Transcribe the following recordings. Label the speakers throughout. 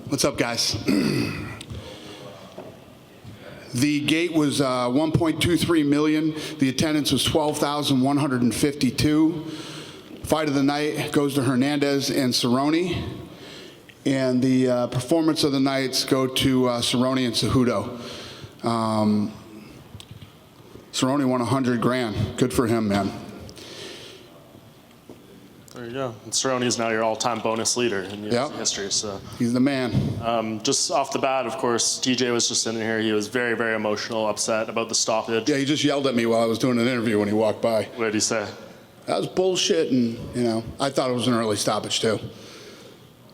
Speaker 1: What's up, guys? The gate was 1.23 million. The attendance was 12,152. Fight of the night goes to Hernandez and Cerrone. And the performance of the nights go to Cerrone and Cejudo. Cerrone won 100 grand. Good for him, man.
Speaker 2: There you go. And Cerrone is now your all-time bonus leader in UFC history. So
Speaker 1: he's the man.
Speaker 2: Just off the bat, of course, TJ was just in here. He was very, very emotional, upset about the stoppage.
Speaker 1: Yeah, he just yelled at me while I was doing an interview when he walked by.
Speaker 2: What did he say?
Speaker 1: That was bullshit, and I thought it was an early stoppage too.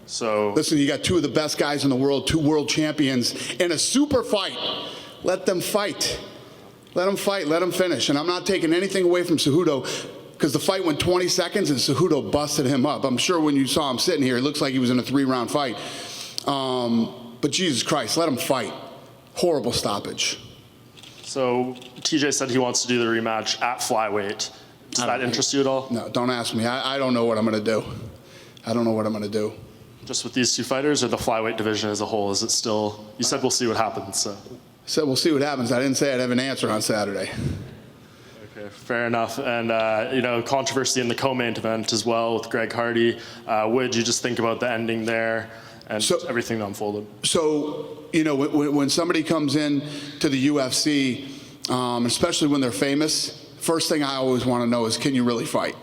Speaker 2: So
Speaker 1: listen, you got two of the best guys in the world, two world champions, in a super fight. Let them fight. Let them fight. Let them finish. And I'm not taking anything away from Cejudo, because the fight went 20 seconds and Cejudo busted him up. I'm sure when you saw him sitting here, it looks like he was in a 3-round fight. But Jesus Christ, let him fight. Horrible stoppage.
Speaker 2: So TJ said he wants to do the rematch at flyweight. Does that interest you at all?
Speaker 1: No, don't ask me. I don't know what I'm going to do. I don't know what I'm going to do.
Speaker 2: Just with these two fighters, or the flyweight division as a whole? Is it still, you said we'll see what happens. So.
Speaker 1: I said we'll see what happens. I didn't say I'd have an answer on Saturday.
Speaker 2: Okay, fair enough. And, controversy in the co-main event as well with Greg Hardy. What did you just think about the ending there and everything that unfolded? So, when somebody comes in to the UFC, especially when they're famous, first thing I always want to know is, can you really fight?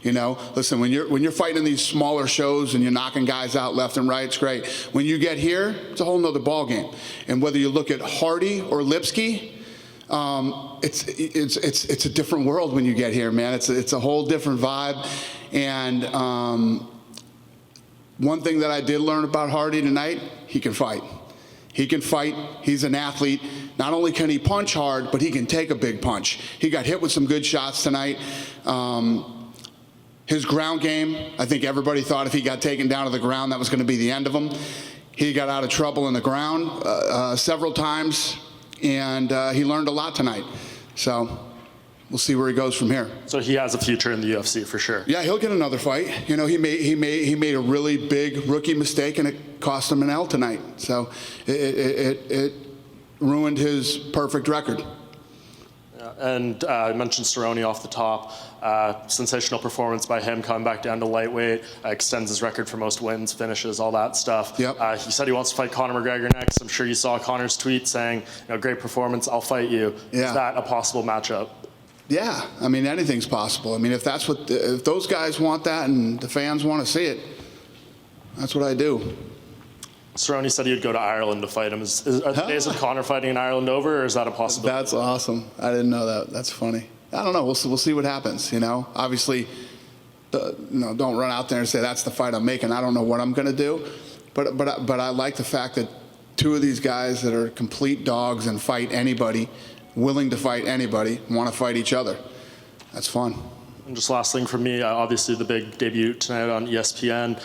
Speaker 2: Listen, when you're fighting in these smaller shows and you're knocking guys out left and right, it's great. When you get here, it's a whole nother ball game. And whether you look at Hardy or Lipsky, it's a different world when you get here, man. It's a whole different vibe. And one thing that I did learn about Hardy tonight, he can fight. He can fight. He's an athlete. Not only can he punch hard, but he can take a big punch. He got hit with some good shots tonight. His ground game, I think everybody thought if he got taken down to the ground, that was going to be the end of him. He got out of trouble in the ground several times, and he learned a lot tonight. So we'll see where he goes from here. So he has a future in the UFC for sure.
Speaker 1: Yeah, he'll get another fight. He made a really big rookie mistake, and it cost him an L tonight. So it ruined his perfect record.
Speaker 2: And I mentioned Cerrone off the top. Sensational performance by him, coming back down to lightweight, extends his record for most wins, finishes, all that stuff.
Speaker 1: Yep.
Speaker 2: He said he wants to fight Conor McGregor next. I'm sure you saw Conor's tweet saying, great performance, I'll fight you. Yeah. Is that a possible matchup?
Speaker 1: Yeah, I mean, anything's possible. I mean, if those guys want that and the fans want to see it, that's what I do.
Speaker 2: Cerrone said he would go to Ireland to fight him. Are the days of Conor fighting in Ireland over, or is that a possibility?
Speaker 1: That's awesome. I didn't know that. That's funny. I don't know. We'll see what happens. Obviously, don't run out there and say that's the fight I'm making. I don't know what I'm going to do, but I like the fact that two of these guys that are complete dogs and fight anybody, willing to fight anybody, want to fight each other. That's fun.
Speaker 2: And just last thing from me, obviously the big debut tonight on ESPN.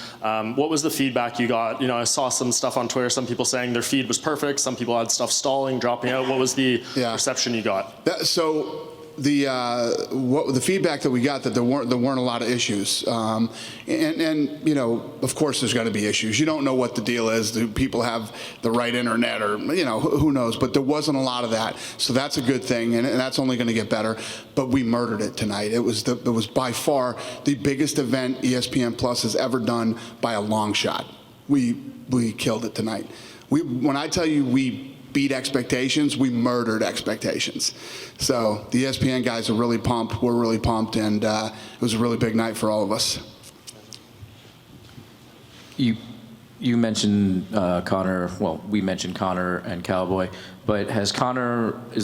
Speaker 2: What was the feedback you got? I saw some stuff on Twitter, some people saying their feed was perfect, some people had stuff stalling, dropping out. What was the perception you got? The feedback that we got, that there weren't a lot of issues, and of course there's going to be issues. You don't know what the deal is. Do people have the right internet, or who knows? But there wasn't a lot of that, so that's a good thing, and that's only going to get better. But we murdered it tonight. It was by far the biggest event ESPN Plus has ever done by a long shot. We killed it tonight. When I tell you we beat expectations, we murdered expectations. So the ESPN guys are really pumped. We're really pumped, and it was a really big night for all of us.
Speaker 3: You mentioned Conor. Well, we mentioned Conor and Cowboy, but is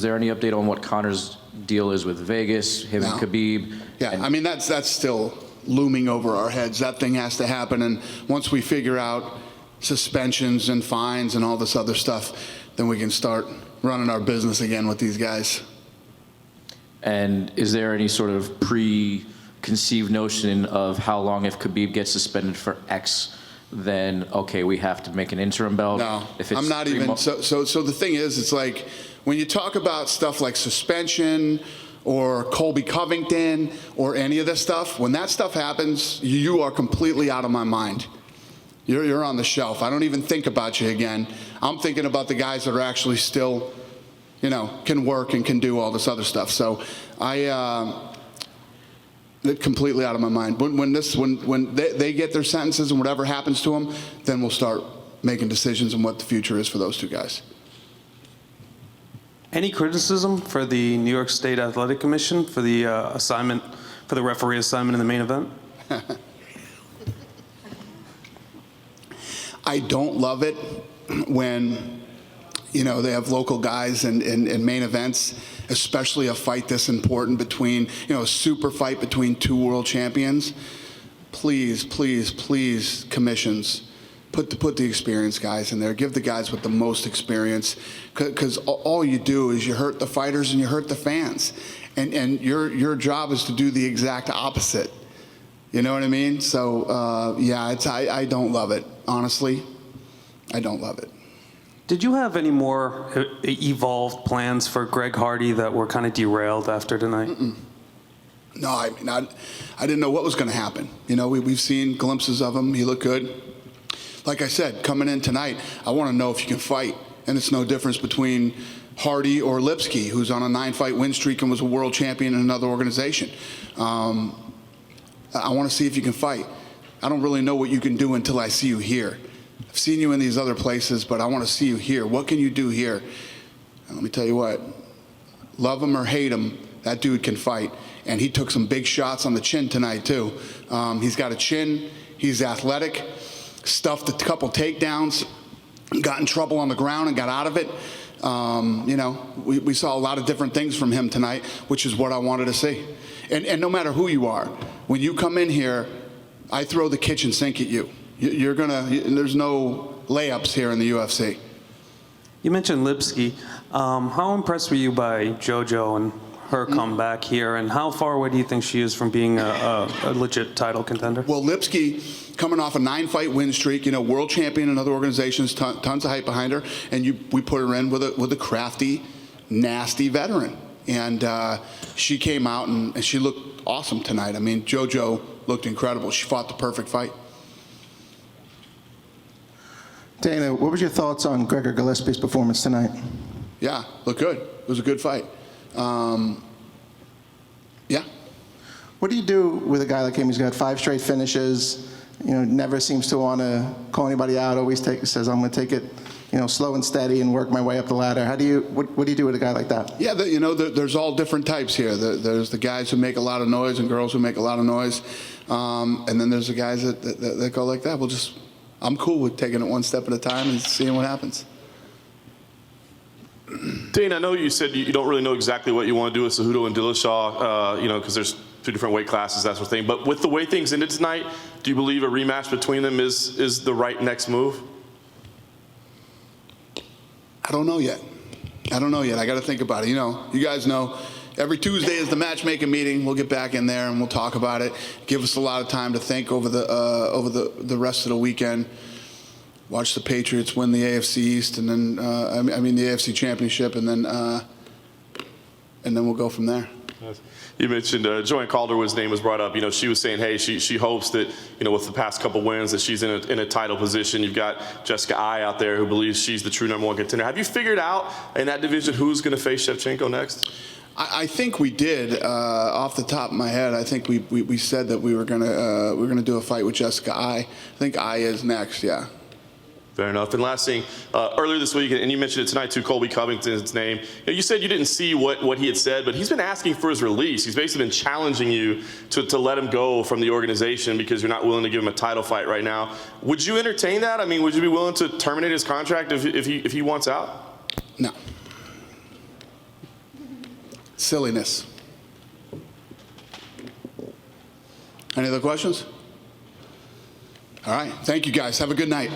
Speaker 3: there any update on what Conor's deal is with Vegas, him and Khabib?
Speaker 1: Yeah, I mean that's still looming over our heads. That thing has to happen, and once we figure out suspensions and fines and all this other stuff, then we can start running our business again with these guys.
Speaker 3: And is there any sort of preconceived notion of how long, if Khabib gets suspended for X, then okay, we have to make an interim belt?
Speaker 1: No, I'm not even. So the thing is, it's like when you talk about stuff like suspension or Colby Covington or any of this stuff, when that stuff happens, you are completely out of my mind.
Speaker 2: You're on the shelf. I don't even think about you again. I'm thinking about the guys that are actually still, can work and can do all this other stuff. So completely out of my mind. When they get their sentences and whatever happens to them, then we'll start making decisions on what the future is for those two guys.
Speaker 4: Any criticism for the New York State Athletic Commission for the for the referee assignment in the main event?
Speaker 2: I don't love it when, they have local guys in main events, especially a fight this important between, a super fight between two world champions. Please, please, please, commissions, put the experienced guys in there. Give the guys with the most experience, because all you do is you hurt the fighters and you hurt the fans. And your job is to do the exact opposite. You know what I mean? So, yeah, I don't love it. Honestly, I don't love it.
Speaker 4: Did you have any more evolved plans for Greg Hardy that were kind of derailed after tonight?
Speaker 2: Mm-mm. No, I mean, I didn't know what was going to happen. We've seen glimpses of him. He looked good. Like I said, coming in tonight, I want to know if you can fight. And it's no difference between Hardy or Lipsky, who's on a 9-fight win streak and was a world champion in another organization. I want to see if you can fight. I don't really know what you can do until I see you here. I've seen you in these other places, but I want to see you here. What can you do here? And let me tell you what, love him or hate him, that dude can fight. And he took some big shots on the chin tonight, too. He's got a chin. He's athletic. Stuffed a couple takedowns. Got in trouble on the ground and got out of it. We saw a lot of different things from him tonight, which is what I wanted to see. And no matter who you are, when you come in here, I throw the kitchen sink at you. There's no layups here in the UFC.
Speaker 4: You mentioned Lipsky. How impressed were you by JoJo and her comeback here, and how far away do you think she is from being a legit title contender?
Speaker 2: Well, Lipsky, coming off a 9-fight win streak, world champion in other organizations, tons of hype behind her, and we put her in with a crafty, nasty veteran. And she came out and she looked awesome tonight. I mean, JoJo looked incredible. She fought the perfect fight.
Speaker 5: Dana, what was your thoughts on Gregor Gillespie's performance tonight?
Speaker 2: Yeah, looked good. It was a good fight. Yeah.
Speaker 5: What do you do with a guy like him? He's got 5 straight finishes. Never seems to want to call anybody out. Always says, I'm going to take it, slow and steady and work my way up the ladder. What do you do with a guy like that?
Speaker 2: Yeah, there's all different types here. There's the guys who make a lot of noise and girls who make a lot of noise, and then there's the guys that go like that. I'm cool with taking it one step at a time and seeing what happens.
Speaker 6: Dana, I know you said you don't really know exactly what you want to do with Cejudo and Dillashaw, because there's 2 different weight classes, that sort of thing. But with the way things ended tonight, do you believe a rematch between them is the right next move?
Speaker 2: I don't know yet. I got to think about it. You guys know, every Tuesday is the matchmaking meeting. We'll get back in there and we'll talk about it. Give us a lot of time to think over the rest of the weekend. Watch the Patriots win the AFC East, and then the AFC Championship, and then we'll go from there.
Speaker 6: You mentioned Joanne Calderwood's name was brought up. She was saying, hey, she hopes that, with the past couple wins, that she's in a title position. You've got Jessica Ai out there who believes she's the true #1 contender. Have you figured out in that division who's going to face Shevchenko next?
Speaker 2: I think we did. Off the top of my head, I think we said that we were gonna do a fight with Jessica Ai. I think Ai is next. Yeah.
Speaker 6: Fair enough. And last thing, earlier this week, and you mentioned it tonight too, Colby Covington's name. You said you didn't see what he had said, but he's been asking for his release. He's basically been challenging you to let him go from the organization because you're not willing to give him a title fight right now. Would you entertain that? I mean, would you be willing to terminate his contract if he wants out?
Speaker 2: No. Silliness. Any other questions? All right. Thank you, guys. Have a good night.